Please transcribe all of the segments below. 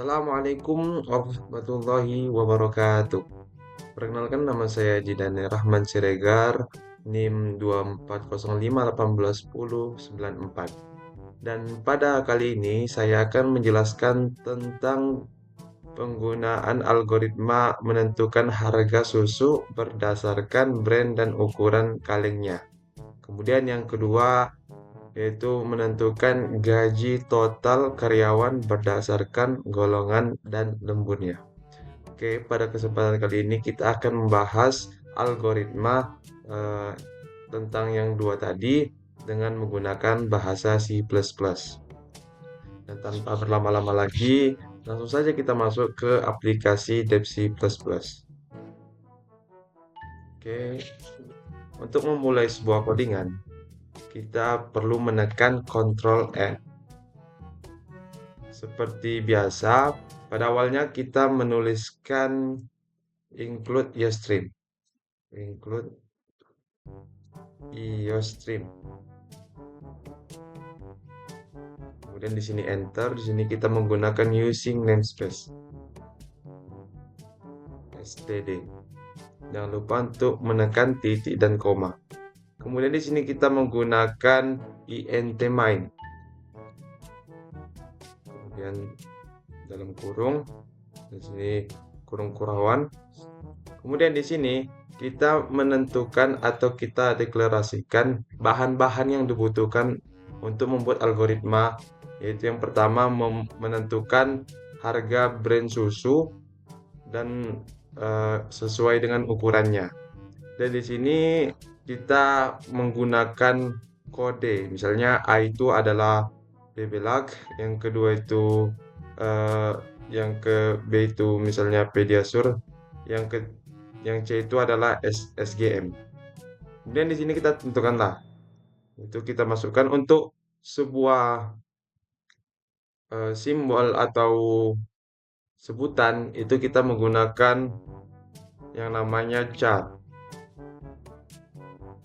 Assalamualaikum warahmatullahi wabarakatuh. Perkenalkan nama saya Jidane Rahman Siregar, NIM 2405181094. Dan pada kali ini saya akan menjelaskan tentang penggunaan algoritma menentukan harga susu berdasarkan brand dan ukuran kalengnya. Kemudian yang kedua yaitu menentukan gaji total karyawan berdasarkan golongan dan lemburnya. Oke, pada kesempatan kali ini kita akan membahas algoritma tentang yang dua tadi dengan menggunakan bahasa C++. Dan tanpa berlama-lama lagi, langsung saja kita masuk ke aplikasi Depsi++. Oke, untuk memulai sebuah codingan, kita perlu menekan Ctrl N. Seperti biasa, pada awalnya kita menuliskan include iostream. Include iostream. Kemudian di sini enter, di sini kita menggunakan using namespace. std. Jangan lupa untuk menekan titik dan koma. Kemudian di sini kita menggunakan int main. Kemudian dalam kurung, di sini kurung kurawan. Kemudian di sini kita menentukan atau kita deklarasikan bahan-bahan yang dibutuhkan untuk membuat algoritma, yaitu yang pertama menentukan harga brand susu dan sesuai dengan ukurannya. Dan di sini kita menggunakan kode, misalnya A itu adalah BBLAG, yang kedua itu yang ke B itu misalnya Pediasure, yang C itu adalah SGM. Kemudian di sini kita tentukanlah, itu kita masukkan untuk sebuah simbol atau sebutan, itu kita menggunakan yang namanya char.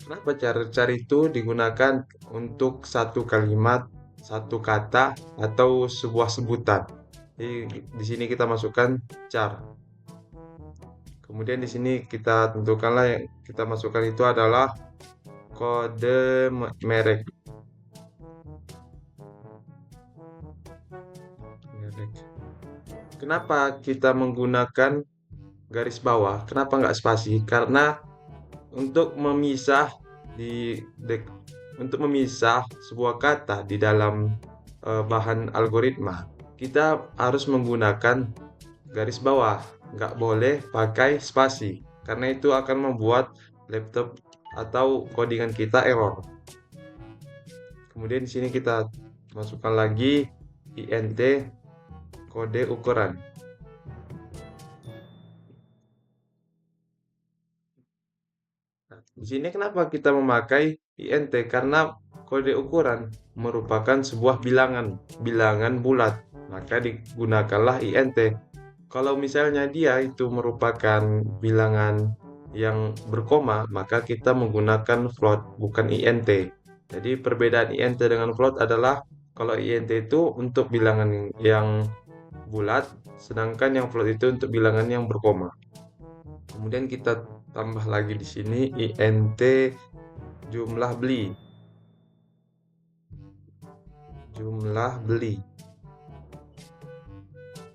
Kenapa char itu digunakan untuk satu kalimat, satu kata, atau sebuah sebutan? Jadi di sini kita masukkan char. Kemudian di sini kita tentukanlah yang kita masukkan itu adalah kode merek. Kenapa kita menggunakan garis bawah? Kenapa nggak spasi? Karena untuk memisah untuk memisah sebuah kata di dalam bahan algoritma, kita harus menggunakan garis bawah. Nggak boleh pakai spasi, karena itu akan membuat laptop atau codingan kita error. Kemudian di sini kita masukkan lagi int kode ukuran. Nah, di sini kenapa kita memakai int? Karena kode ukuran merupakan sebuah bilangan bulat, maka digunakanlah int. Kalau misalnya dia itu merupakan bilangan yang berkoma, maka kita menggunakan float, bukan int. Jadi perbedaan int dengan float adalah kalau int itu untuk bilangan yang bulat, sedangkan yang float itu untuk bilangan yang berkoma. Kemudian kita tambah lagi di sini int jumlah beli. Jumlah beli.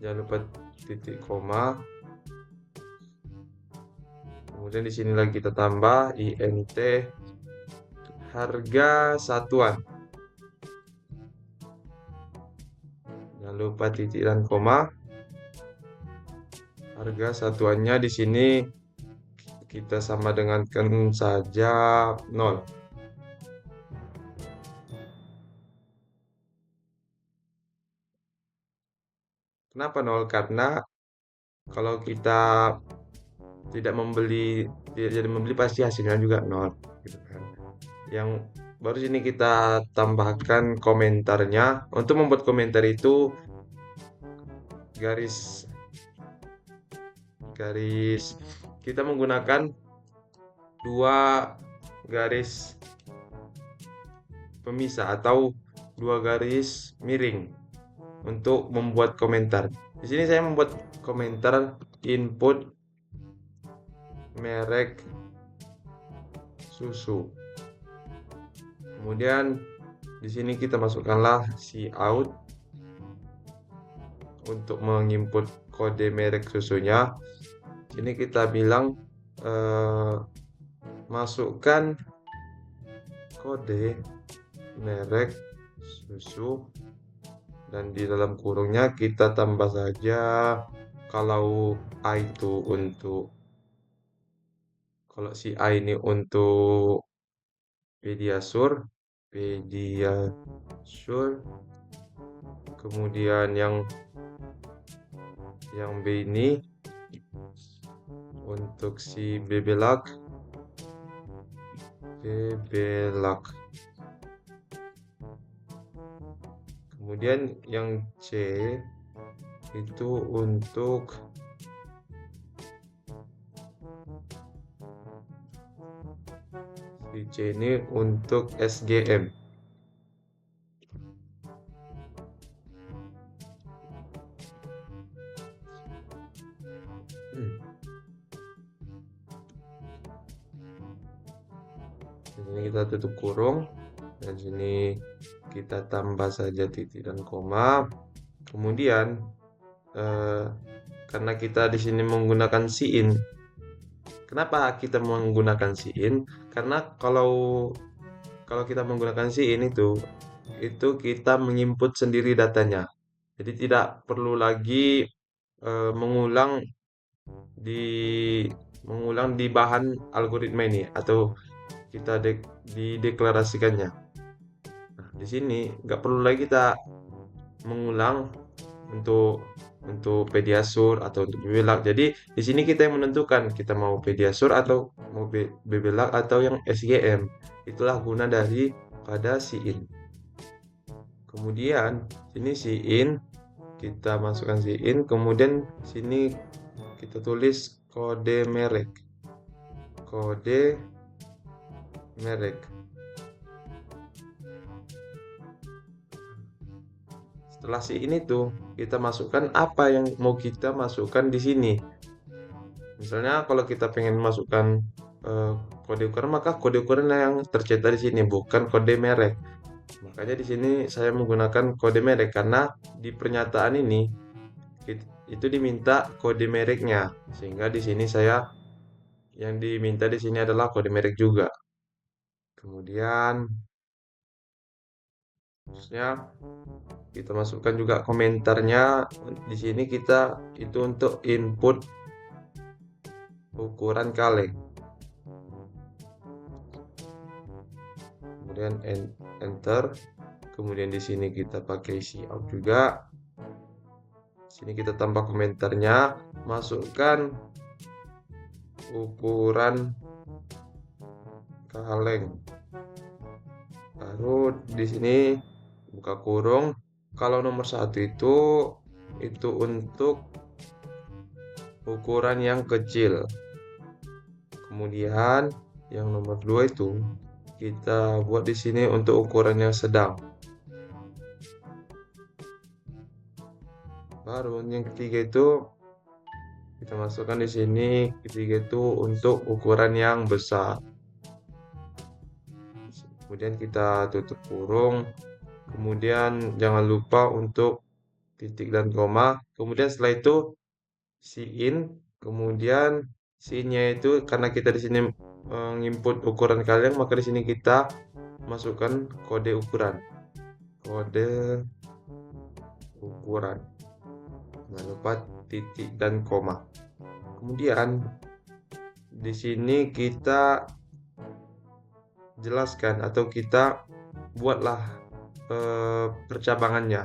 Jangan lupa titik koma. Kemudian di sini lagi kita tambah int harga satuan. Jangan lupa titik dan koma. Harga satuannya di sini kita sama dengankan saja 0. Kenapa 0? Karena kalau kita tidak jadi membeli pasti hasilnya juga 0 gitu kan. Yang baru sini kita tambahkan komentarnya. Untuk membuat komentar itu garis kita menggunakan dua garis pemisah atau dua garis miring untuk membuat komentar. Di sini saya membuat komentar input merek susu. Kemudian di sini kita masukkanlah cout untuk menginput kode merek susunya. Sini kita bilang masukkan kode merek susu, dan di dalam kurungnya kita tambah saja kalau si A ini untuk Pediasure, kemudian yang B ini untuk si Bebelac. Kemudian yang C itu untuk si C ini untuk SGM. Di sini kita tutup kurung, dan sini kita tambah saja titik dan koma. Kemudian karena kita di sini menggunakan cin. Kenapa kita menggunakan cin? Karena kalau kita menggunakan cin itu kita menginput sendiri datanya. Jadi tidak perlu lagi mengulang di bahan algoritma ini, atau kita dideklarasikannya. Nah, di sini nggak perlu lagi kita mengulang untuk Pediasure atau untuk Bebelac. Jadi di sini kita yang menentukan kita mau Pediasure atau mau Bebelac atau yang SGM. Itulah guna dari pada cin. Kemudian sini cin, kita masukkan cin, kemudian sini kita tulis kode merek. Setelah ini kita masukkan apa yang mau kita masukkan di sini. Misalnya kalau kita pengen masukkan kode ukuran, maka kode ukuran yang tercetak di sini, bukan kode merek. Makanya di sini saya menggunakan kode merek karena di pernyataan ini itu diminta kode mereknya, sehingga di sini saya yang diminta di sini adalah kode merek juga. Kemudian terusnya kita masukkan juga komentarnya. Di sini kita itu untuk input ukuran kaleng. Kemudian enter. Kemudian di sini kita pakai cout juga. Sini kita tambah komentarnya, masukkan ukuran kaleng. Baru di sini buka kurung. Kalau nomor 1 itu untuk ukuran yang kecil. Kemudian yang nomor 2 kita buat di sini untuk ukuran yang sedang. Baru yang ketiga kita masukkan di sini. Ketiga untuk ukuran yang besar. Kemudian kita tutup kurung. Kemudian jangan lupa untuk titik dan koma. Kemudian setelah itu cin. Kemudian cin-nya karena kita di sini menginput ukuran kaleng, maka di sini kita masukkan kode ukuran. Jangan lupa titik dan koma. Kemudian di sini kita jelaskan atau kita buatlah percabangannya.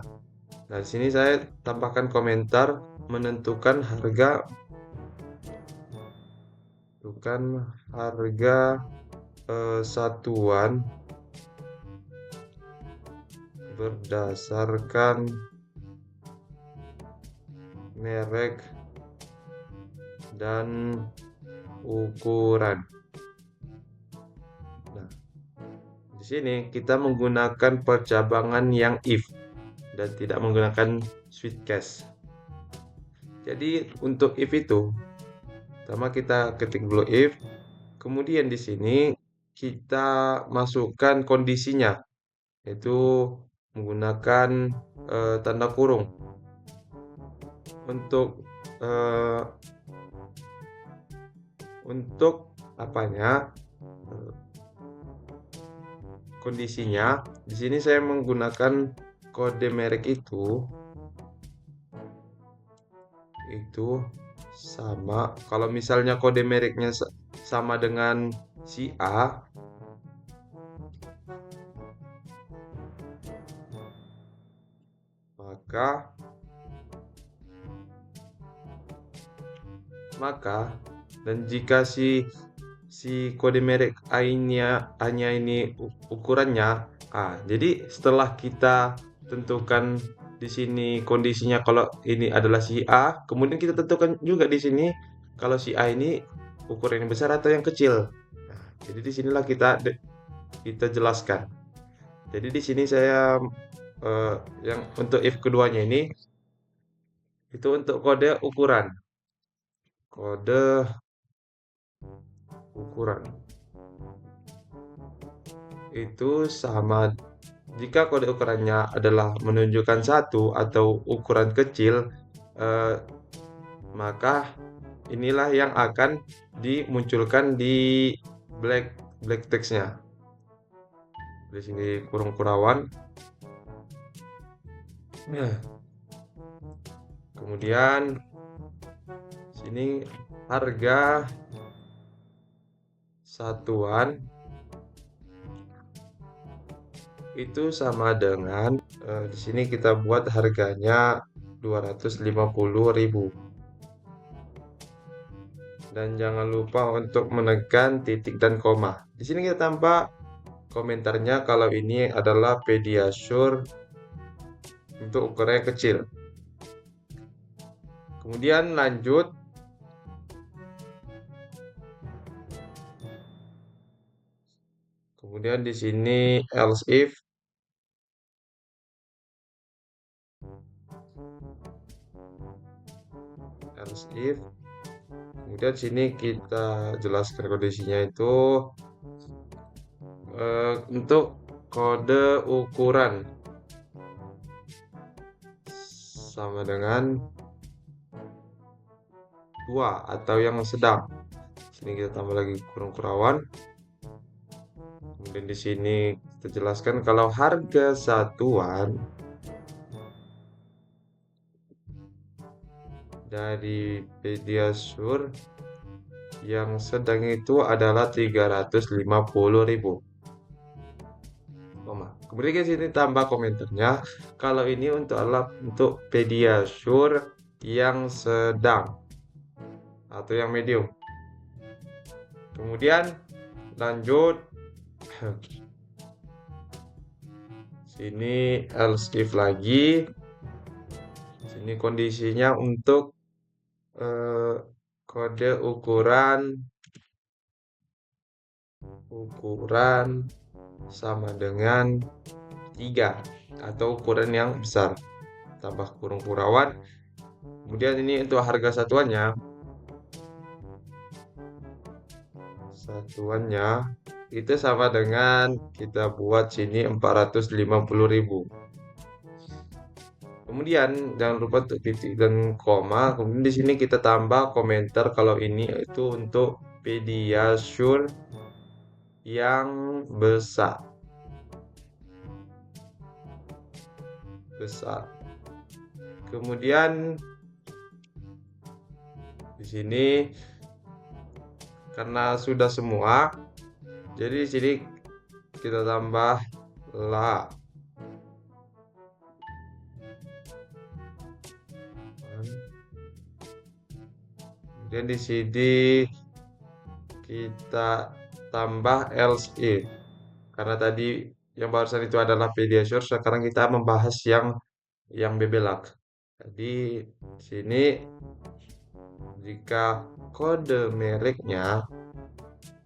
Nah, di sini saya tambahkan komentar menentukan harga satuan berdasarkan merek dan ukuran. Nah, di sini kita menggunakan percabangan yang if dan tidak menggunakan switch case. Jadi untuk if itu, pertama kita ketik dulu if, kemudian di sini kita masukkan kondisinya, yaitu menggunakan tanda kurung. Untuk eh, untuk apanya kondisinya, di sini saya menggunakan kode merek itu sama. Kalau misalnya kode mereknya sama dengan si A, maka dan jika si kode merek A-nya ini ukurannya A. Jadi setelah kita tentukan di sini kondisinya kalau ini adalah si A, kemudian kita tentukan juga di sini kalau si A ini ukuran yang besar atau yang kecil. Nah, jadi di sinilah kita jelaskan. Jadi di sini saya yang untuk if keduanya ini itu untuk kode ukuran. Kode ukuran itu sama jika kode ukurannya adalah menunjukkan satu atau ukuran kecil, maka inilah yang akan dimunculkan di black text-nya. Di sini kurung kurawan. Nah, kemudian sini harga satuan itu sama dengan di sini kita buat harganya 250.000. Dan jangan lupa untuk menekan titik dan koma. Di sini kita tambah komentarnya kalau ini adalah Pediasure untuk ukuran yang kecil. Kemudian lanjut. Kemudian di sini else if. Kemudian sini kita jelaskan kondisinya itu untuk kode ukuran sama dengan 2 atau yang sedang. Sini kita tambah lagi kurung kurawan. Kemudian di sini kita jelaskan kalau harga satuan dari Pediasure yang sedang itu adalah 350.000. Kemudian di sini tambah komentarnya kalau ini untuk Pediasure yang sedang atau yang medium. Kemudian lanjut. Sini else if lagi. Sini kondisinya untuk kode ukuran sama dengan 3 atau ukuran yang besar. Tambah kurung kurawan. Kemudian ini untuk harga satuannya itu sama dengan kita buat sini 450.000. Kemudian jangan lupa untuk titik dan koma. Kemudian di sini kita tambah komentar kalau ini itu untuk Pediasure yang besar. Kemudian di sini karena sudah semua, jadi di sini kita tambah la. Kemudian di sini kita tambah else if. Karena tadi yang barusan itu adalah Pediasure, sekarang kita membahas yang bebelak. Jadi di sini jika kode mereknya,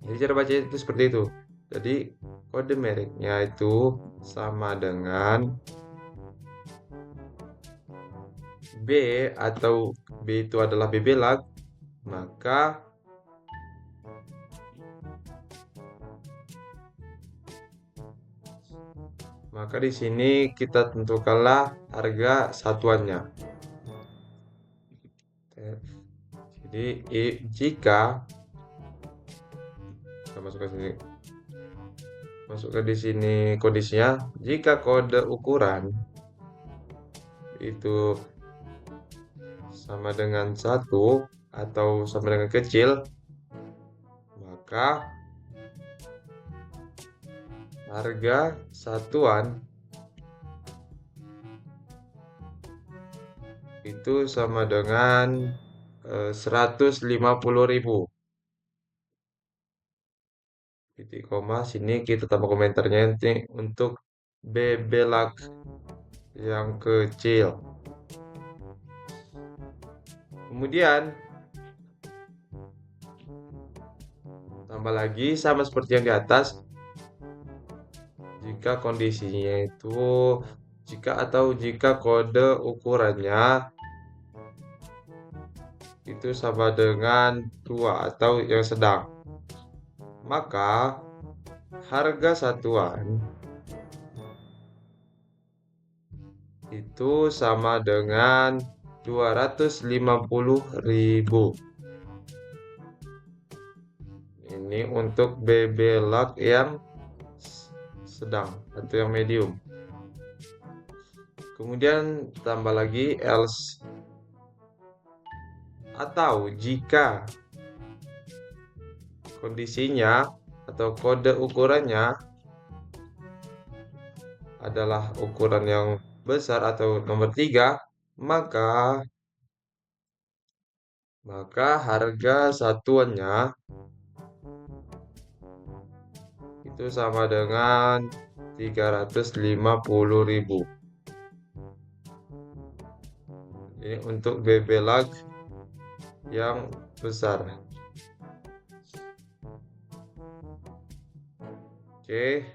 jadi cara baca itu seperti itu. Jadi kode mereknya itu sama dengan B atau B itu adalah BB-Lug, maka di sini kita tentukanlah harga satuannya. Jadi jika kita masukkan di sini kondisinya, jika kode ukuran itu sama dengan 1 atau sama dengan kecil, maka harga satuan itu sama dengan 150.000. Titik koma, sini kita tambah komentarnya nanti untuk BB-Lug yang kecil. Kemudian tambah lagi sama seperti yang di atas. Jika kondisinya itu jika kode ukurannya itu sama dengan 2 atau yang sedang, maka harga satuan itu sama dengan 250.000. Ini untuk BB-Lug yang sedang atau yang medium. Kemudian tambah lagi else, atau jika kondisinya atau kode ukurannya adalah ukuran yang besar atau nomor 3, maka harga satuannya itu sama dengan 350.000. Ini untuk BB-Lug yang besar. Oke.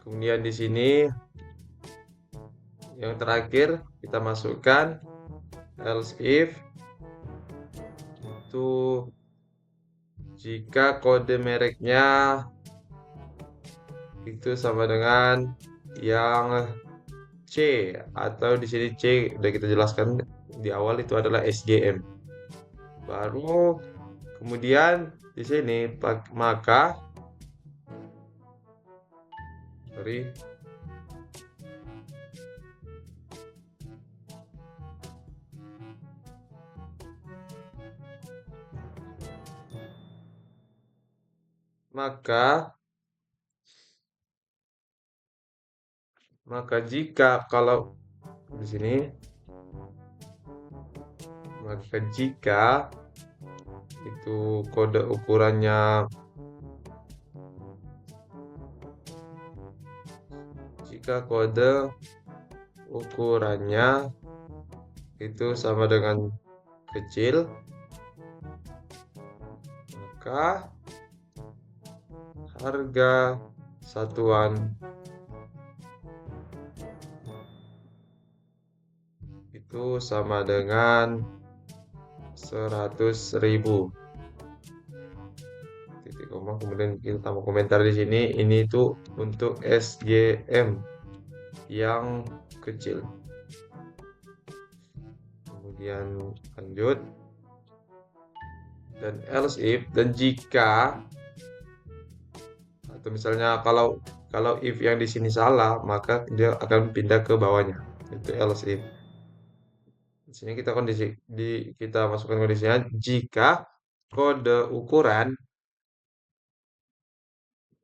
Kemudian di sini yang terakhir kita masukkan else if itu jika kode mereknya itu sama dengan yang C, atau di sini C udah kita jelaskan di awal itu adalah SGM. Baru kemudian di sini maka jika kalau di sini jika itu kode ukurannya itu sama dengan kecil, maka harga satuan itu sama dengan 100.000. Titik koma, kemudian kita tambah komentar di sini. Ini itu untuk SGM yang kecil. Kemudian lanjut, dan else if, dan jika atau misalnya kalau if yang di sini salah, maka dia akan pindah ke bawahnya. Itu else if. Di sini kita masukkan kondisinya jika kode ukuran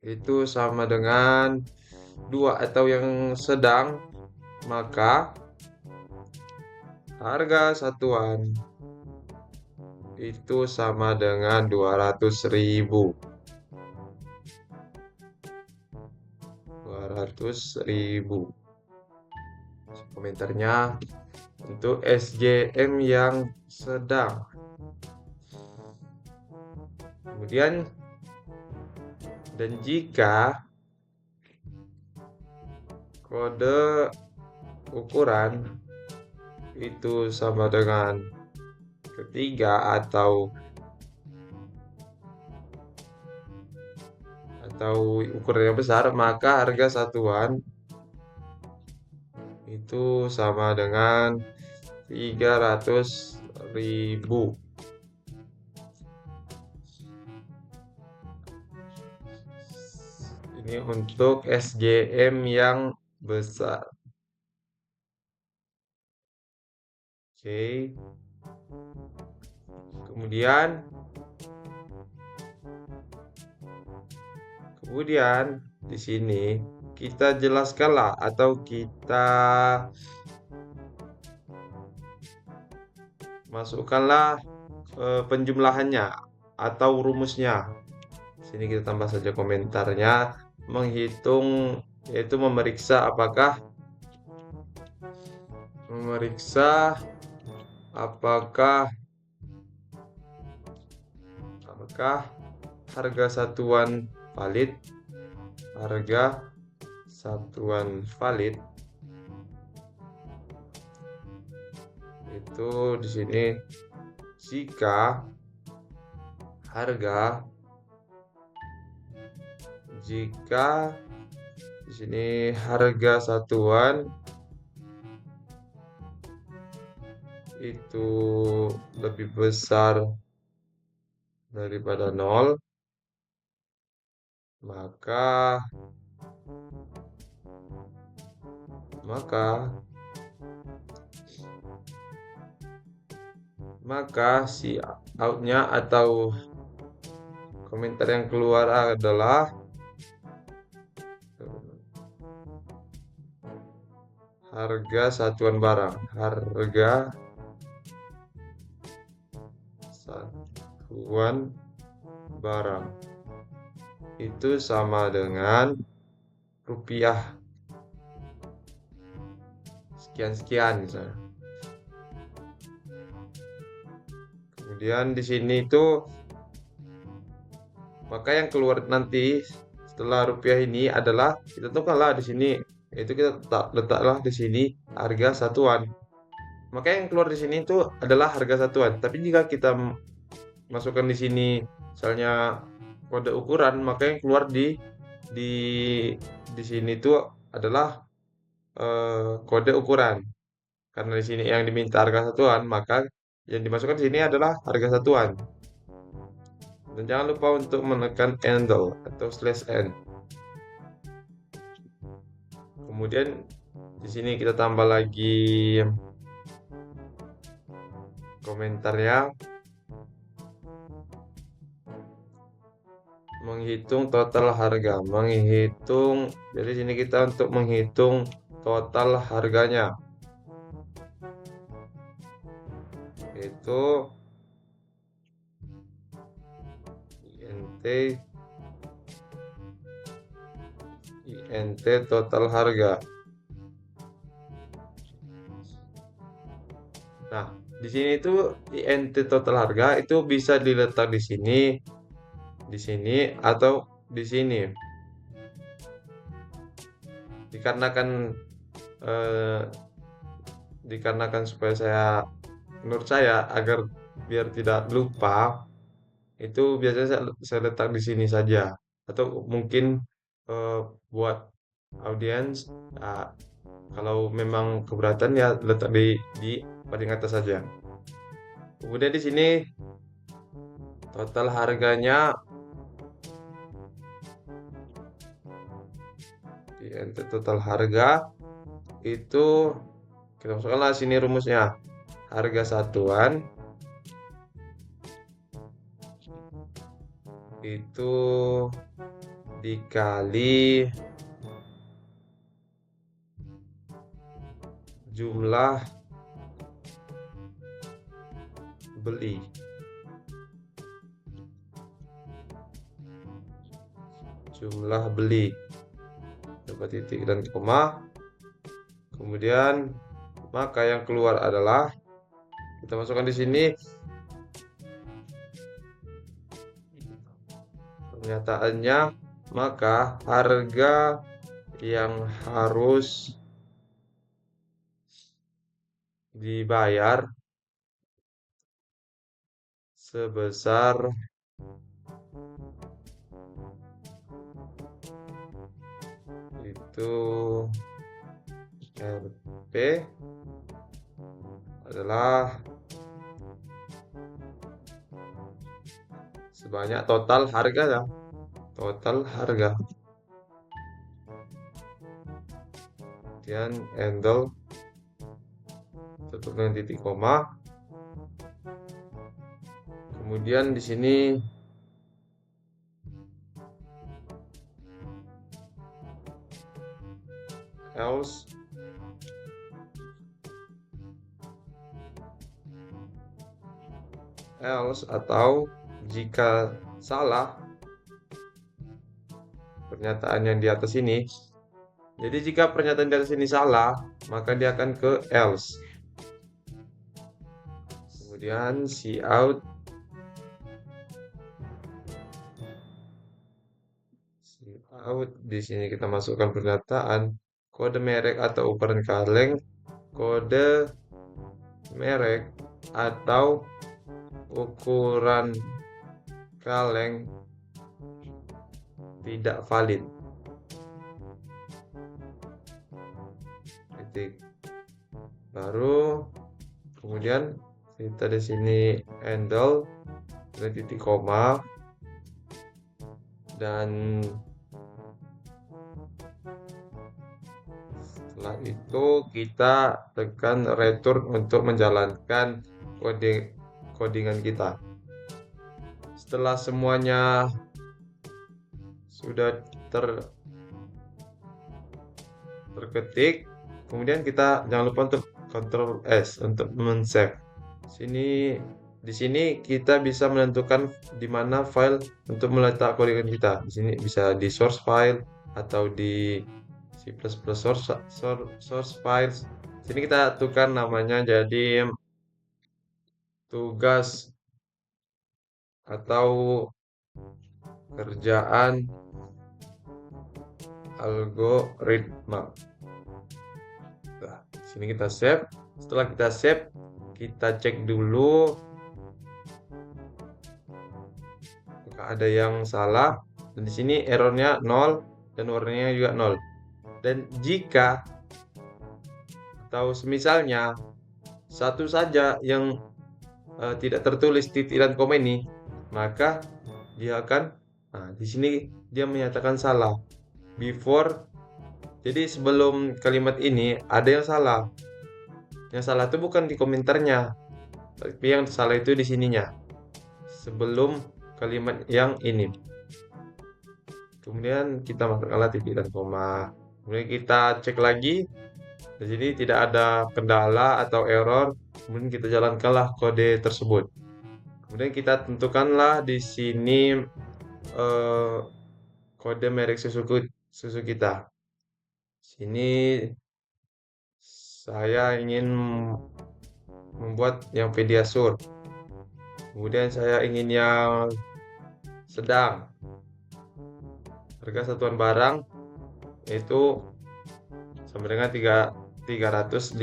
itu sama dengan 2 atau yang sedang, maka harga satuan itu sama dengan 200.000. Komentarnya untuk SGM yang sedang. Kemudian dan jika kode ukuran itu sama dengan ketiga atau ukuran yang besar, maka harga satuan itu sama dengan 300.000. Ini untuk SGM yang besar. Oke. Kemudian di sini kita jelaskanlah atau kita masukkanlah penjumlahannya atau rumusnya. Sini kita tambah saja komentarnya, menghitung yaitu memeriksa apakah harga satuan valid itu di sini jika di sini harga satuan itu lebih besar daripada 0, maka si outnya atau komentar yang keluar adalah harga satuan barang. Itu sama dengan rupiah sekian-sekian misalnya. Kemudian di sini itu maka yang keluar nanti setelah rupiah ini adalah kita tentukanlah di sini, yaitu kita letaklah di sini harga satuan. Maka yang keluar di sini itu adalah harga satuan. Tapi jika kita masukkan di sini misalnya kode ukuran, maka yang keluar di sini itu adalah kode ukuran. Karena di sini yang diminta harga satuan, maka yang dimasukkan di sini adalah harga satuan. Dan jangan lupa untuk menekan handle atau /n. Kemudian di sini kita tambah lagi komentarnya, menghitung total harga. Jadi sini kita untuk menghitung total harganya, yaitu INT total harga. Nah, di sini itu INT total harga itu bisa diletak di sini atau di sini. Dikarenakan supaya menurut saya agar biar tidak lupa, itu biasanya saya letak di sini saja, atau mungkin buat audiens, kalau memang keberatan ya letak di paling atas saja. Kemudian di sini total harganya total harga itu kita masukkanlah sini rumusnya, harga satuan itu dikali jumlah beli. Dapat titik dan koma. Kemudian maka yang keluar adalah kita masukkan di sini pernyataannya, maka harga yang harus dibayar sebesar itu RP adalah sebanyak total harga ya. Total harga. Kemudian handle tutup dengan titik koma. Kemudian di sini else atau jika salah pernyataan yang di atas ini. Jadi jika pernyataan di atas ini salah, maka dia akan ke else. Kemudian cout di sini kita masukkan pernyataan kode merek atau ukuran kaleng, kode merek atau ukuran kaleng tidak valid. Titik. Baru kemudian kita di sini handle dengan titik koma dan setelah itu kita tekan return untuk menjalankan codingan kita. Setelah semuanya sudah terketik, kemudian kita jangan lupa untuk Ctrl S untuk men-save. Di sini kita bisa menentukan di mana file untuk meletak codingan kita. Di sini bisa di source file atau di C++ source files. Sini kita tukar namanya jadi tugas atau kerjaan algoritma. Nah, sini kita save. Setelah kita save, kita cek dulu apakah ada yang salah. Dan di sini errornya 0 dan warnanya juga 0. Dan jika atau semisalnya satu saja yang tidak tertulis titik dan koma ini, maka dia akan di sini dia menyatakan salah. Before, jadi sebelum kalimat ini ada yang salah. Yang salah itu bukan di komentarnya, tapi yang salah itu di sininya. Sebelum kalimat yang ini. Kemudian kita masukkanlah titik dan koma. Kemudian kita cek lagi. Di sini tidak ada kendala atau error. Kemudian kita jalankanlah kode tersebut. Kemudian kita tentukanlah di sini kode merek susu kita. Sini saya ingin membuat yang Pediasure. Kemudian saya ingin yang sedang. Harga satuan barang itu sama dengan 350.000.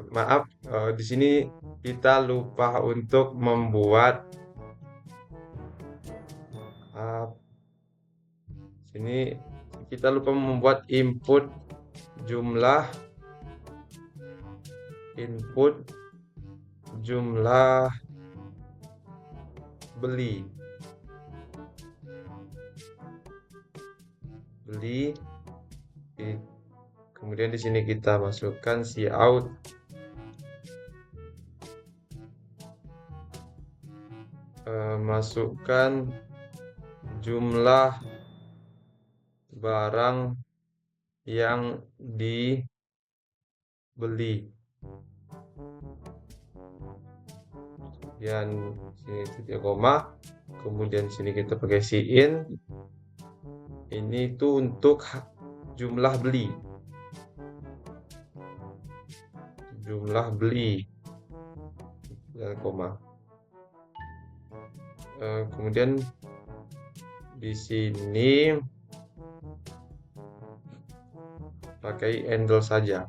Maaf, di sini kita lupa untuk membuat sini kita lupa membuat input jumlah beli. Kemudian di sini kita masukkan cout masukkan jumlah barang yang dibeli. Kemudian sini titik koma. Kemudian sini kita pakai cin. Ini tuh untuk jumlah beli. Jumlah beli. Dan koma. Kemudian Di sini pakai handle saja.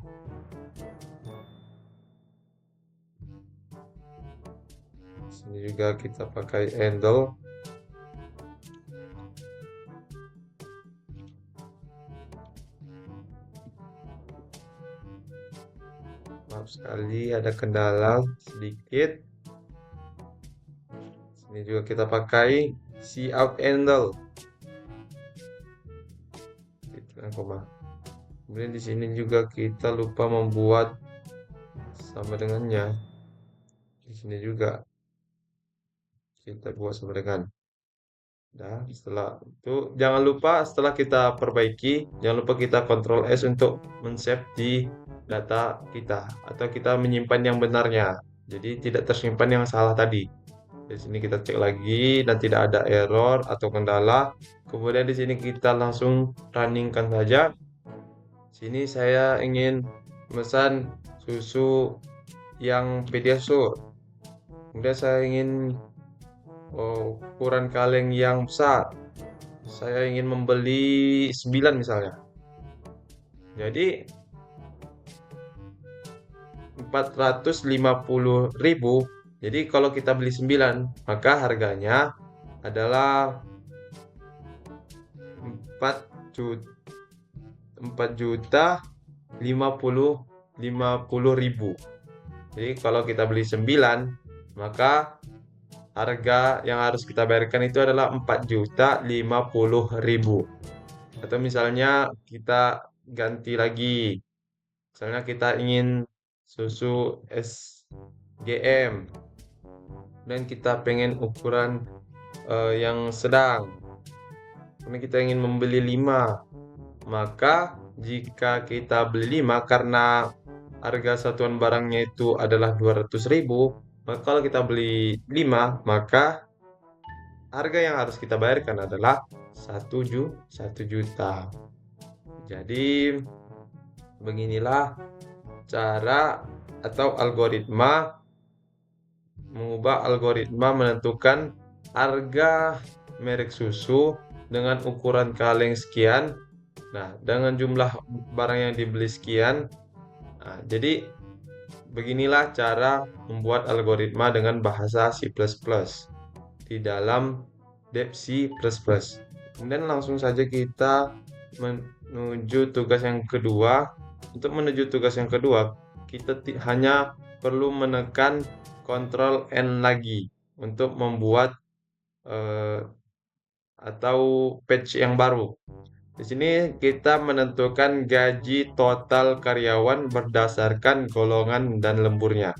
Sini juga kita pakai handle. Maaf sekali ada kendala sedikit. Sini juga kita pakai see out handle. Kemudian di sini juga kita lupa membuat sama dengannya. Di sini juga kita buat sama dengan. Nah, setelah itu jangan lupa setelah kita perbaiki, jangan lupa kita Ctrl S untuk men-save di data kita atau kita menyimpan yang benarnya. Jadi tidak tersimpan yang salah tadi. Di sini kita cek lagi dan tidak ada error atau kendala. Kemudian di sini kita langsung runningkan saja. Sini saya ingin memesan susu yang Pediasure. Kemudian saya ingin ukuran kaleng yang besar. Saya ingin membeli 9 misalnya. Jadi 450.000. Jadi kalau kita beli 9, maka harganya adalah 4.050.000. Jadi kalau kita beli 9, maka harga yang harus kita bayarkan itu adalah 4.050.000. Atau misalnya kita ganti lagi. Misalnya kita ingin susu SGM dan kita pengen ukuran yang sedang. Karena kita ingin membeli 5. Maka jika kita beli 5 karena harga satuan barangnya itu adalah 200.000, maka kalau kita beli 5, maka harga yang harus kita bayarkan adalah 1 juta. Jadi beginilah cara atau mengubah algoritma menentukan harga merek susu dengan ukuran kaleng sekian. Nah, dengan jumlah barang yang dibeli sekian. Nah, jadi beginilah cara membuat algoritma dengan bahasa C++ di dalam Dev C++. Kemudian langsung saja kita menuju tugas yang kedua. Untuk menuju tugas yang kedua, kita hanya perlu menekan Ctrl N lagi untuk membuat atau page yang baru. Di sini kita menentukan gaji total karyawan berdasarkan golongan dan lemburnya.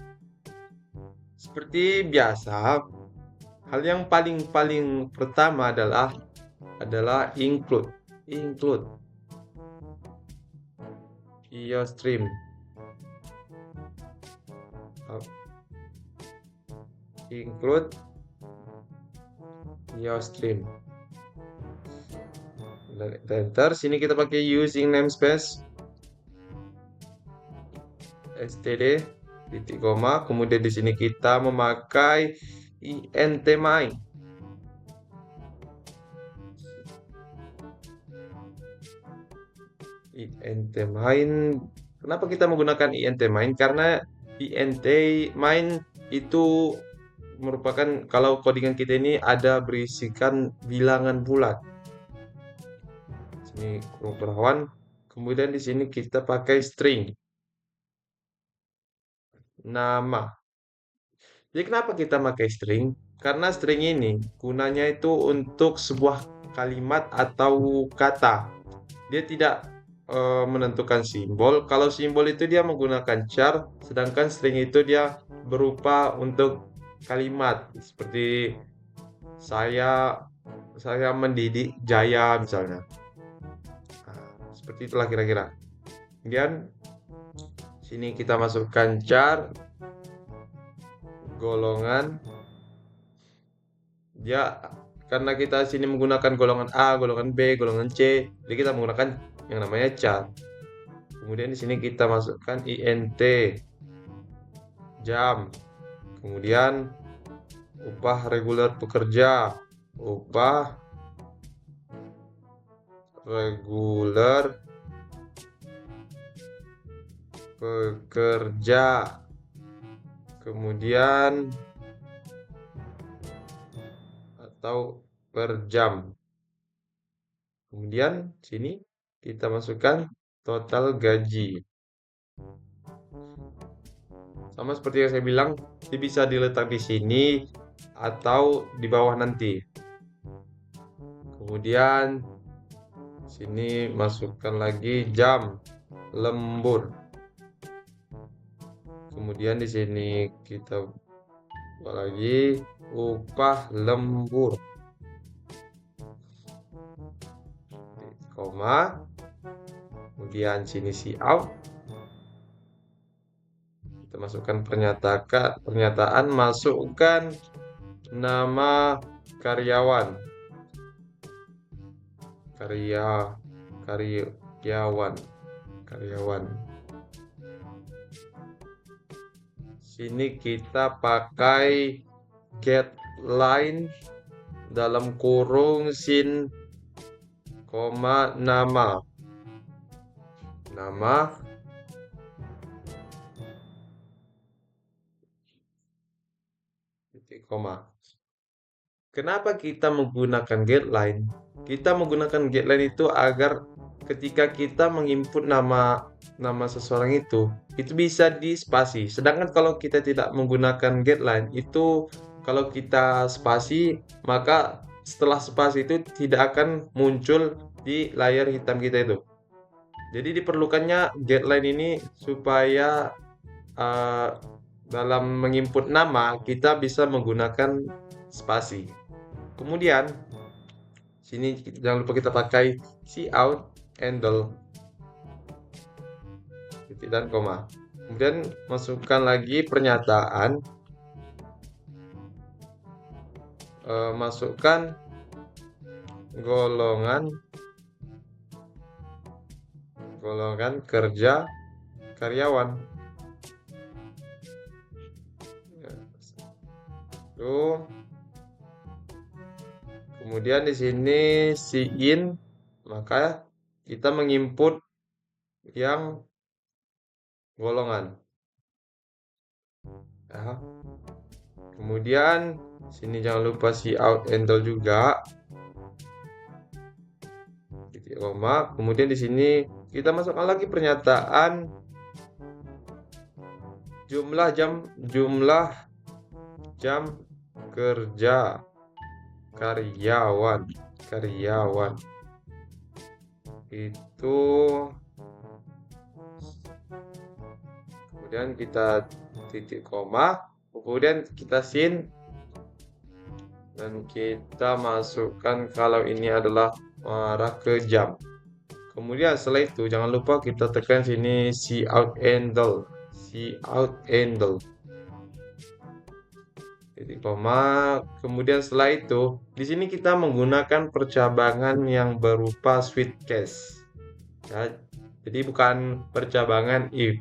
Seperti biasa, hal yang paling pertama adalah include IOStream. Include IOStream. Enter. Sini kita pakai using namespace std titik koma. Kemudian di sini kita memakai int main. int main. Kenapa kita menggunakan int main? Karena int main itu merupakan kalau codingan kita ini ada berisikan bilangan bulat. Sini kurung perawan. Kemudian di sini kita pakai string nama. Jadi kenapa kita pakai string? Karena string ini gunanya itu untuk sebuah kalimat atau kata. Dia tidak menentukan simbol. Kalau simbol itu dia menggunakan char, sedangkan string itu dia berupa untuk kalimat seperti saya mendidik Jaya misalnya. Nah, seperti itulah kira-kira. Kemudian sini kita masukkan char golongan. Ya, karena kita sini menggunakan golongan A, golongan B, golongan C, jadi kita menggunakan yang namanya char. Kemudian di sini kita masukkan int jam. Kemudian upah reguler pekerja, upah reguler, pekerja, kemudian atau per jam. Kemudian sini kita masukkan total gaji. Sama seperti yang saya bilang, ini bisa diletak di sini atau di bawah nanti. Kemudian sini masukkan lagi jam lembur. Kemudian di sini kita buat lagi upah lembur. Koma. Kemudian sini si out. Kita masukkan pernyataan, masukkan nama karyawan. Karyawan. Sini kita pakai get line dalam kurung sin koma nama. Titik koma. Kenapa kita menggunakan get line? Kita menggunakan get line itu agar ketika kita menginput nama seseorang itu bisa di spasi. Sedangkan kalau kita tidak menggunakan get line, itu kalau kita spasi, maka setelah spasi itu tidak akan muncul di layar hitam kita itu. Jadi diperlukannya get line ini supaya dalam menginput nama kita bisa menggunakan spasi. Kemudian sini jangan lupa kita pakai cout handle titik dan koma. Kemudian masukkan lagi pernyataan, masukkan golongan kerja karyawan. Tuh. Kemudian di sini in, maka kita menginput yang golongan. Ya. Kemudian sini jangan lupa out handle juga. Titik koma. Kemudian di sini kita masukkan lagi pernyataan jumlah jam kerja karyawan itu. Kemudian kita titik koma, kemudian kita sin, dan kita masukkan kalau ini adalah arah ke jam. Kemudian setelah itu jangan lupa kita tekan sini cout handle. Titik koma. Kemudian setelah itu di sini kita menggunakan percabangan yang berupa switch case. Ya, jadi bukan percabangan if.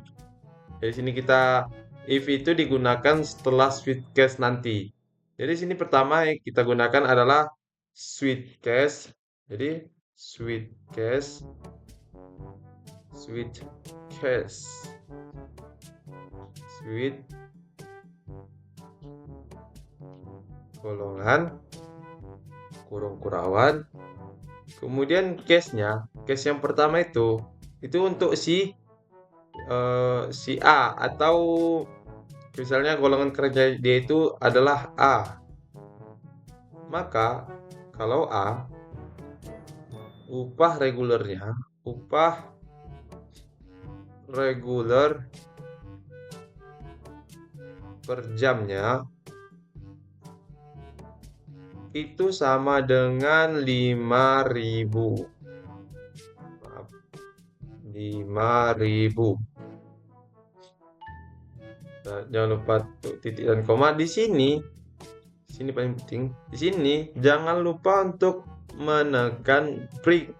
Jadi sini if itu digunakan setelah switch case nanti. Jadi sini pertama yang kita gunakan adalah switch case. Jadi switch golongan kurung kurawan. Kemudian case yang pertama itu untuk si A, atau misalnya golongan kerja dia itu adalah A. Maka kalau A, upah reguler per jamnya itu sama dengan 5.000. 5.000. Nah, jangan lupa titik dan koma di sini. Sini paling penting. Di sini jangan lupa untuk menekan break.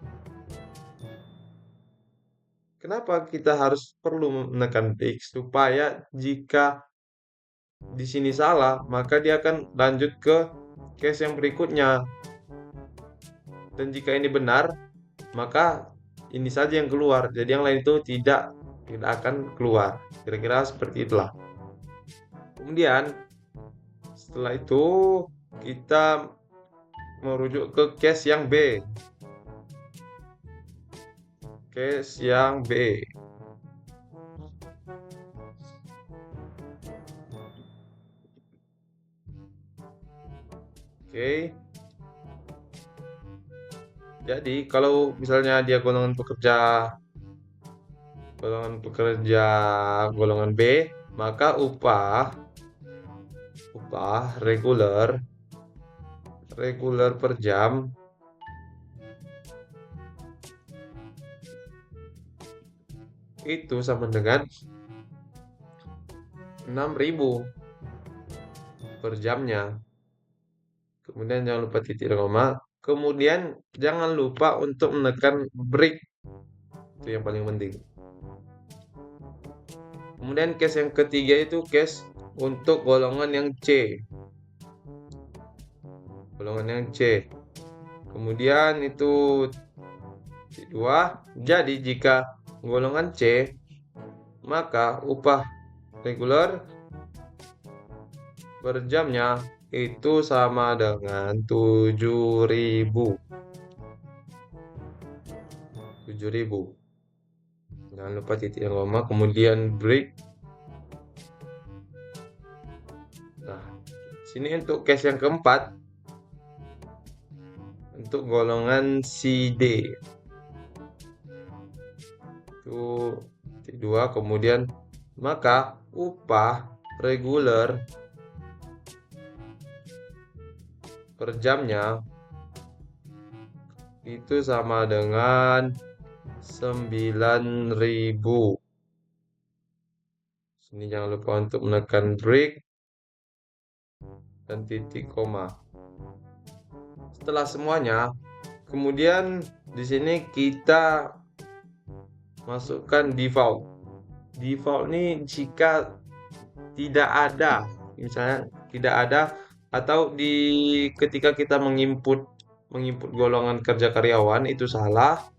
Kenapa kita perlu menekan break? Supaya jika di sini salah, maka dia akan lanjut ke case yang berikutnya. Dan jika ini benar, maka ini saja yang keluar. Jadi yang lain itu tidak akan keluar. Kira-kira seperti itulah. Kemudian setelah itu kita merujuk ke case yang B. Case yang B. Oke. Jadi kalau misalnya dia golongan pekerja golongan B, maka upah reguler per jam itu sama dengan 6.000 per jamnya. Kemudian jangan lupa titik dan koma. Kemudian jangan lupa untuk menekan break. Itu yang paling penting. Kemudian case yang ketiga itu case untuk golongan yang C. Golongan yang C. Kemudian itu dua. Jadi jika golongan C, maka upah reguler per jamnya itu sama dengan 7.000. 7.000. Jangan lupa titik dan koma, kemudian break. Nah, sini untuk case yang keempat, untuk golongan CD. Itu titik 2, kemudian maka upah reguler per jamnya itu sama dengan 9.000. Sini jangan lupa untuk menekan break dan titik koma. Setelah semuanya, kemudian di sini kita masukkan default. Default ini jika tidak ada, misalnya tidak ada, atau ketika kita menginput golongan kerja karyawan itu salah,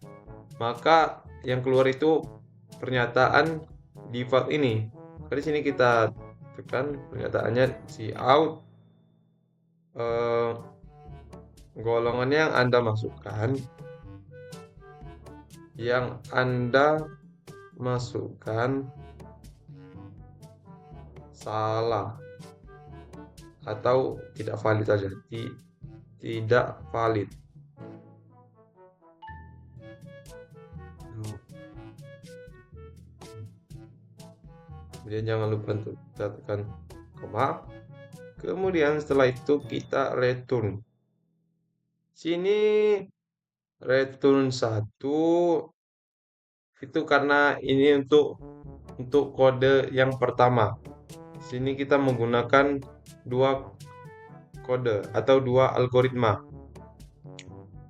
maka yang keluar itu pernyataan default ini. Di sini kita tekan pernyataannya cout, golongan yang Anda masukkan salah atau tidak valid saja, tidak valid. Kemudian jangan lupa untuk tekan koma. Kemudian setelah itu kita return. Sini return 1 itu karena ini untuk kode yang pertama. Sini kita menggunakan dua kode atau dua algoritma.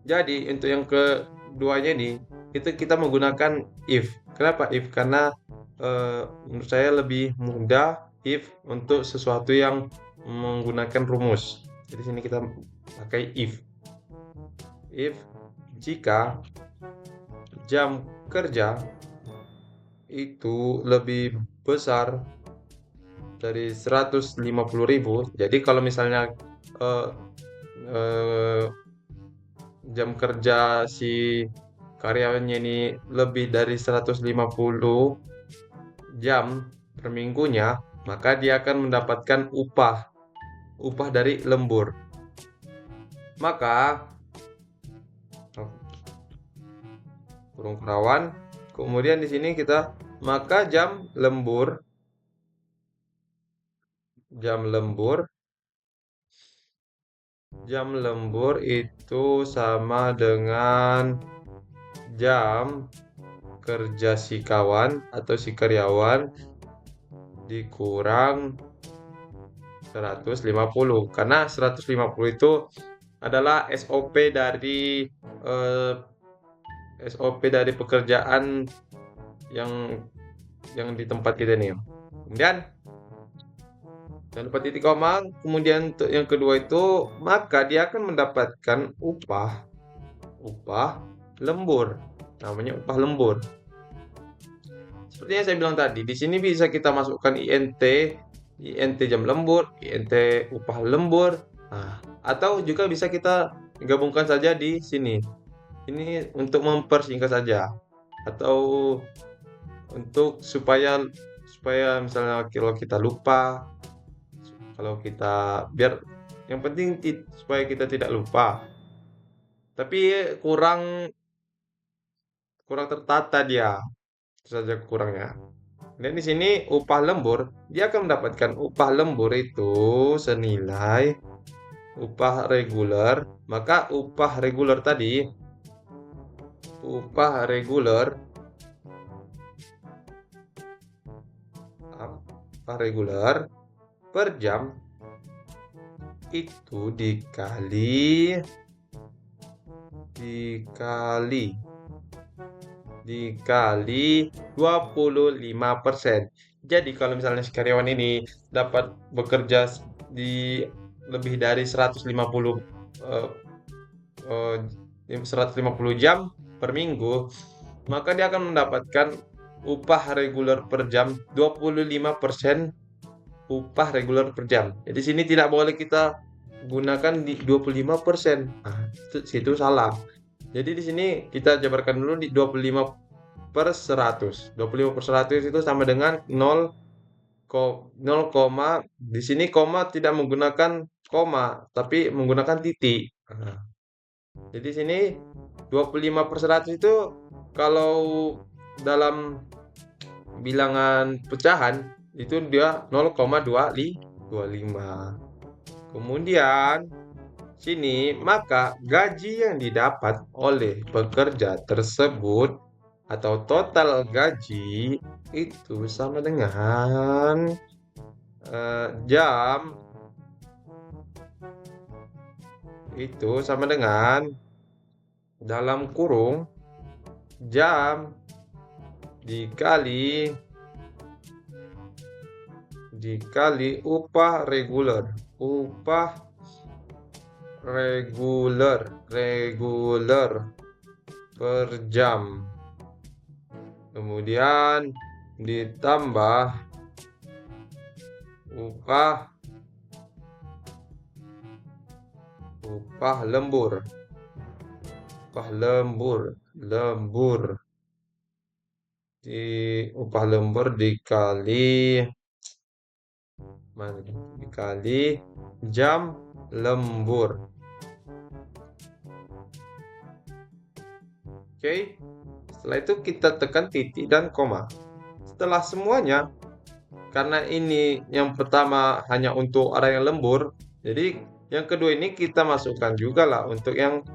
Jadi untuk yang keduanya ini itu kita menggunakan if. Kenapa if? Karena menurut saya lebih mudah if untuk sesuatu yang menggunakan rumus. Jadi sini kita pakai if. If jika jam kerja itu lebih besar dari 150.000. Jadi kalau misalnya jam kerja si karyawannya ini lebih dari 150 jam per minggunya, maka dia akan mendapatkan upah dari lembur. Maka kurung kerawan, kemudian di sini kita maka jam lembur itu sama dengan jam kerja si kawan atau si karyawan dikurang 150, karena 150 itu adalah SOP dari pekerjaan yang di tempat kita nih. Kemudian jangan lupa titik koma. Kemudian untuk yang kedua itu maka dia akan mendapatkan upah lembur. Namanya upah lembur. Seperti yang saya bilang tadi, di sini bisa kita masukkan INT jam lembur, INT upah lembur. Nah, atau juga bisa kita gabungkan saja di sini. Ini untuk mempersingkat saja. Atau untuk supaya supaya misalnya kalau kita lupa, kalau kita biar yang penting supaya kita tidak lupa. Tapi kurang kurang tertata dia. Itu saja kurangnya. Dan di sini upah lembur, dia akan mendapatkan upah lembur itu senilai upah reguler, maka upah reguler tadi, upah reguler, upah reguler per jam itu dikali 25%. Jadi kalau misalnya si karyawan ini dapat bekerja di lebih dari 150 eh, 150 jam per minggu, maka dia akan mendapatkan upah reguler per jam 25% upah reguler per jam. Jadi sini tidak boleh kita gunakan di 25%. Nah, situ salah. Jadi di sini kita jabarkan dulu di 25 per 100. 25 per 100 itu sama dengan 0, 0, di sini koma tidak menggunakan koma, tapi menggunakan titik. Nah, jadi sini 25 per 100 itu kalau dalam bilangan pecahan itu dia 0,25. Kemudian sini maka gaji yang didapat oleh pekerja tersebut atau total gaji itu sama dengan jam itu sama dengan dalam kurung jam dikali upah reguler per jam, kemudian ditambah upah lembur di upah lembur dikali jam lembur. Oke. Setelah itu kita tekan titik dan koma. Setelah semuanya, karena ini yang pertama hanya untuk orang yang lembur, jadi yang kedua ini kita masukkan juga lah untuk yang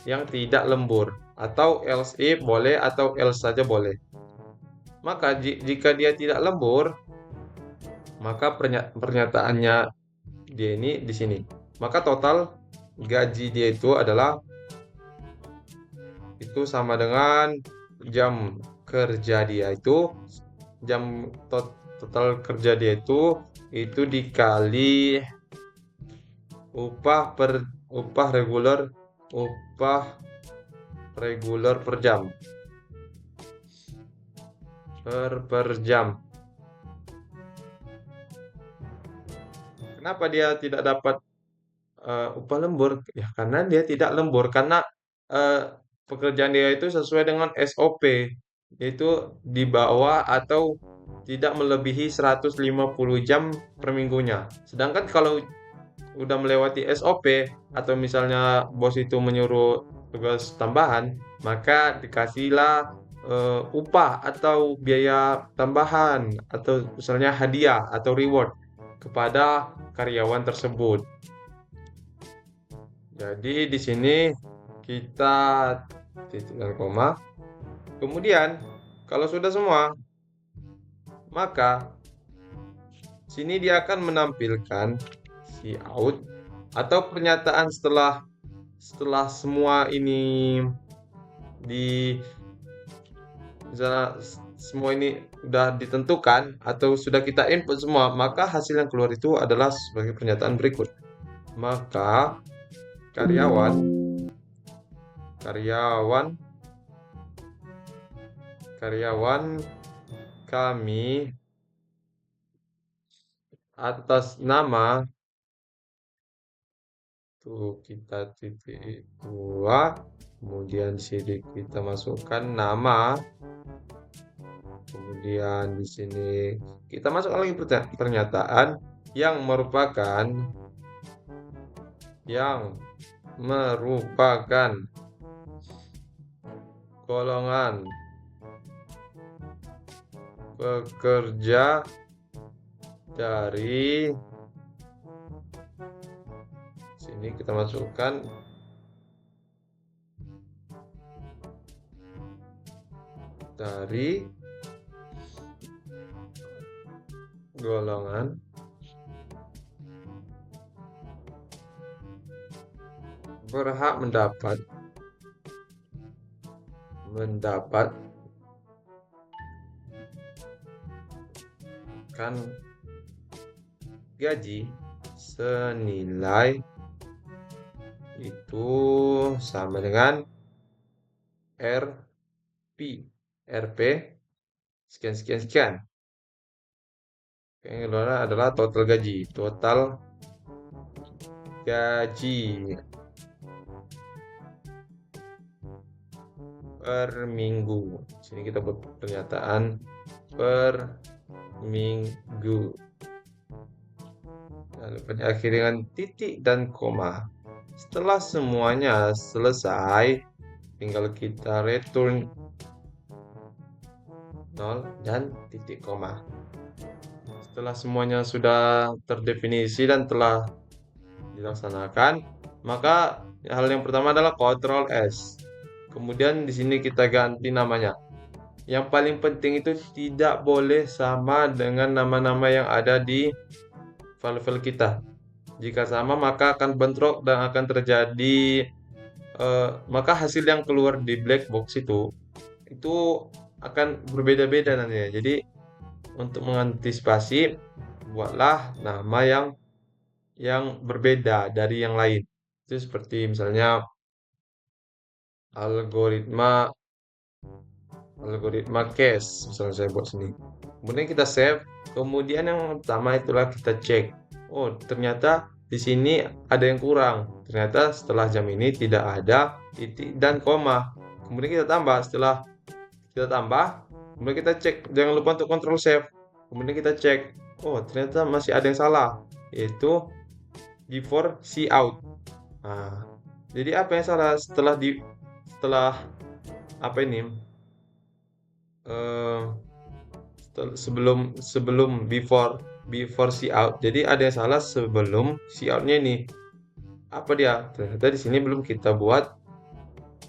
tidak lembur, atau else if boleh atau else saja boleh. Maka jika dia tidak lembur, maka pernyataannya dia ini di sini. Maka total gaji dia itu adalah itu sama dengan jam kerja dia itu total kerja dia itu dikali upah reguler per jam per jam. Kenapa dia tidak dapat upah lembur? Ya karena dia tidak lembur, karena pekerjaan dia itu sesuai dengan SOP, yaitu di bawah atau tidak melebihi 150 jam per minggunya. Sedangkan kalau udah melewati SOP atau misalnya bos itu menyuruh tugas tambahan, maka dikasihlah upah atau biaya tambahan atau misalnya hadiah atau reward kepada karyawan tersebut. Jadi di sini kita titik dan koma. Kemudian kalau sudah semua, maka sini dia akan menampilkan si out atau pernyataan setelah semua ini misalnya semua ini sudah ditentukan atau sudah kita input semua, maka hasil yang keluar itu adalah sebagai pernyataan berikut. Maka karyawan karyawan kami atas nama, tuh kita titik dua, kemudian di sini kita masukkan nama, kemudian di sini kita masukkan lagi pernyataan yang merupakan golongan pekerja dari sini kita masukkan dari golongan berhak mendapatkan gaji senilai itu sama dengan RP sekian sekian sekian. Yang kedua adalah total gaji per minggu. Sini kita buat pernyataan per minggu. Lalu diakhiri dengan titik dan koma. Setelah semuanya selesai, tinggal kita return 0 dan titik koma. Setelah semuanya sudah terdefinisi dan telah dilaksanakan, maka hal yang pertama adalah Ctrl S. Kemudian di sini kita ganti namanya. Yang paling penting itu tidak boleh sama dengan nama-nama yang ada di file-file kita. Jika sama maka akan bentrok dan akan terjadi maka hasil yang keluar di black box itu akan berbeda-beda nantinya. Jadi untuk mengantisipasi buatlah nama yang berbeda dari yang lain. Itu seperti misalnya algoritma case, misalnya saya buat sini. Kemudian kita save. Kemudian yang pertama itulah kita cek. Oh, ternyata di sini ada yang kurang. Ternyata setelah jam ini tidak ada titik dan koma. Kemudian kita tambah. Setelah kita tambah, kemudian kita cek. Jangan lupa untuk Ctrl save. Kemudian kita cek. Oh, ternyata masih ada yang salah, yaitu before see out. Nah, jadi apa yang salah setelah apa ini? Sebelum before see out. Jadi ada yang salah sebelum see outnya ini. Apa dia? Ternyata di sini belum kita buat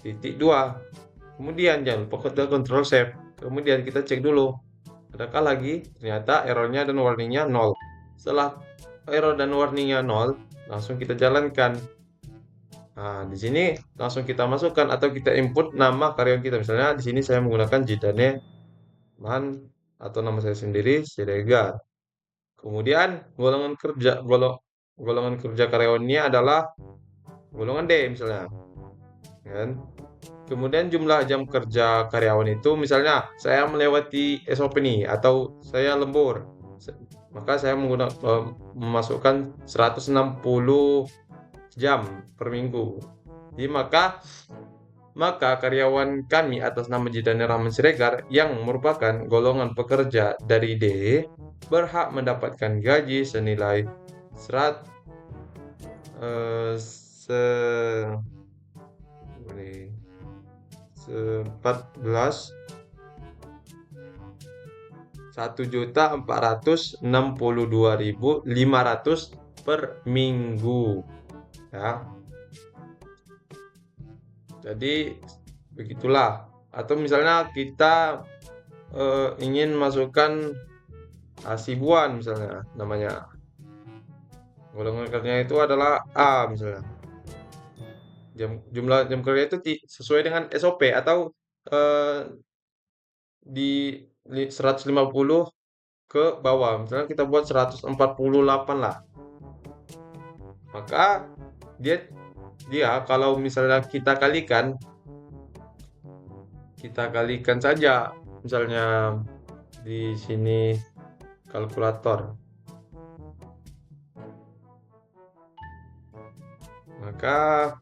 titik 2. Kemudian jangan lupa kita Ctrl save. Kemudian kita cek dulu. Adakah lagi? Ternyata errornya dan warningnya 0. Setelah error dan warningnya 0, langsung kita jalankan. Nah, di sini langsung kita masukkan atau kita input nama karyawan kita. Misalnya di sini saya menggunakan Jidane Man atau nama saya sendiri Siregar. Kemudian golongan kerja karyawannya adalah golongan D misalnya. Kan? Kemudian jumlah jam kerja karyawan itu misalnya saya melewati SOP nih atau saya lembur. Maka saya memasukkan 160 jam per minggu. Jadi maka karyawan kami atas nama Jidane Rahman Siregar yang merupakan golongan pekerja dari D berhak mendapatkan gaji senilai 1.462.500 per minggu. Ya. Jadi begitulah. Atau misalnya kita ingin masukkan Hasibuan misalnya namanya. Golongan kerjanya itu adalah A misalnya. Jumlah jam kerja itu sesuai dengan SOP atau di 150 ke bawah. Misalnya kita buat 148 lah. Maka dia kalau misalnya kita kalikan saja misalnya di sini kalkulator, maka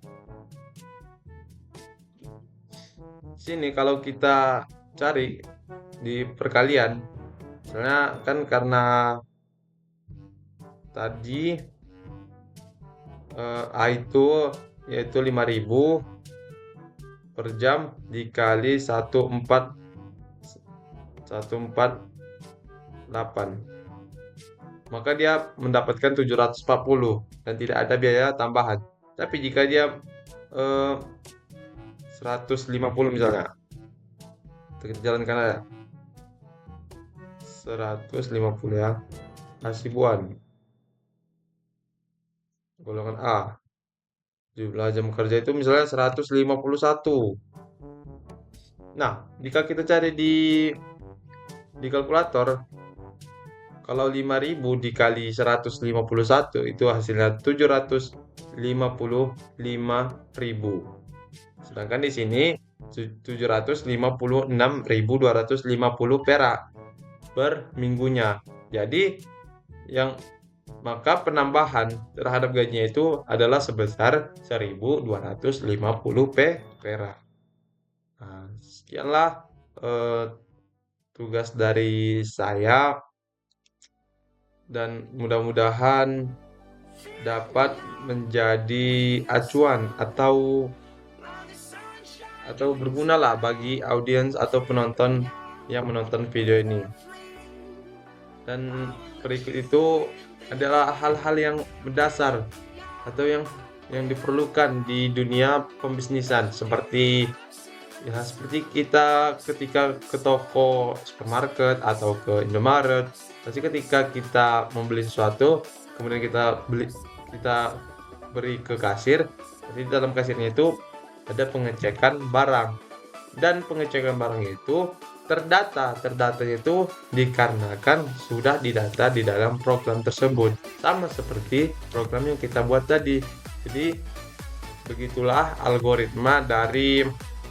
sini kalau kita cari di perkalian, misalnya kan karena tadi A itu yaitu 5.000 per jam dikali 148, maka dia mendapatkan 740 dan tidak ada biaya tambahan. Tapi jika dia 150 misalnya, kita jalankan aja 150 ya, hasibuan golongan A, jumlah jam kerja itu misalnya 151. Nah, jika kita cari di kalkulator, kalau 5.000 dikali 151 itu hasilnya 755.000. Sedangkan di sini 756.250 perak per minggunya. Jadi yang maka penambahan terhadap gajinya itu adalah sebesar 1.250 perak. Nah, sekianlah tugas dari saya dan mudah-mudahan dapat menjadi acuan atau berguna lah bagi audiens atau penonton yang menonton video ini. Dan berikut itu adalah hal-hal yang mendasar atau yang diperlukan di dunia pembisnisan, seperti kita ketika ke toko supermarket atau ke Indomaret, pasti ketika kita membeli sesuatu kemudian kita beri ke kasir, jadi dalam kasirnya itu ada pengecekan barang, dan pengecekan barang itu terdatanya itu dikarenakan sudah didata di dalam program tersebut, sama seperti program yang kita buat tadi. Jadi begitulah algoritma dari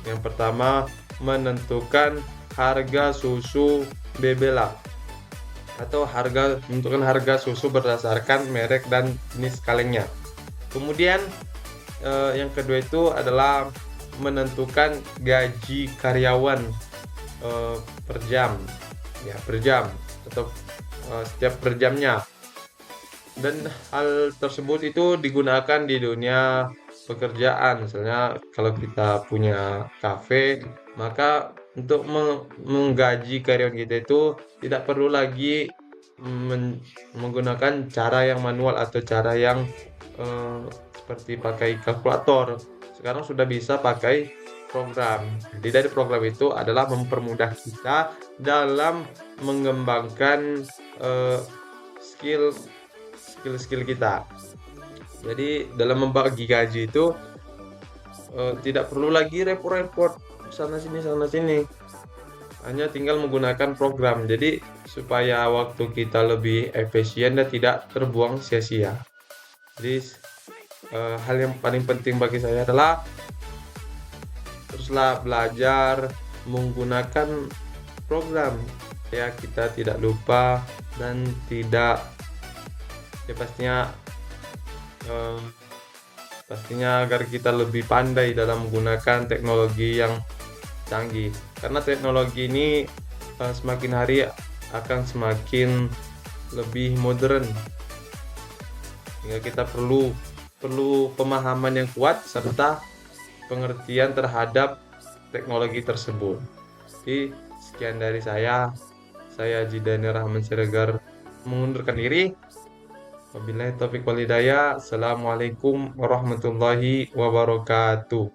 yang pertama, menentukan harga susu Bebela atau menentukan harga susu berdasarkan merek dan jenis kalengnya. Kemudian yang kedua itu adalah menentukan gaji karyawan per jam, ya per jam atau setiap per jamnya. Dan hal tersebut itu digunakan di dunia pekerjaan. Misalnya kalau kita punya kafe, maka untuk menggaji karyawan kita itu tidak perlu lagi menggunakan cara yang manual atau cara yang seperti pakai kalkulator. Sekarang sudah bisa pakai program. Jadi dari program itu adalah mempermudah kita dalam mengembangkan skill kita. Jadi dalam membagi gaji itu tidak perlu lagi repot-repot sana sini, hanya tinggal menggunakan program. Jadi supaya waktu kita lebih efisien dan tidak terbuang sia-sia. Jadi hal yang paling penting bagi saya adalah teruslah belajar menggunakan program, ya kita tidak lupa dan tidak, ya pastinya agar kita lebih pandai dalam menggunakan teknologi yang canggih, karena teknologi ini semakin hari akan semakin lebih modern, sehingga kita perlu pemahaman yang kuat serta pengertian terhadap teknologi tersebut. Jadi sekian dari saya Jidani Rahman Siregar mengundurkan diri. Wabillahi taufiq wal hidayah. Assalamualaikum warahmatullahi wabarakatuh.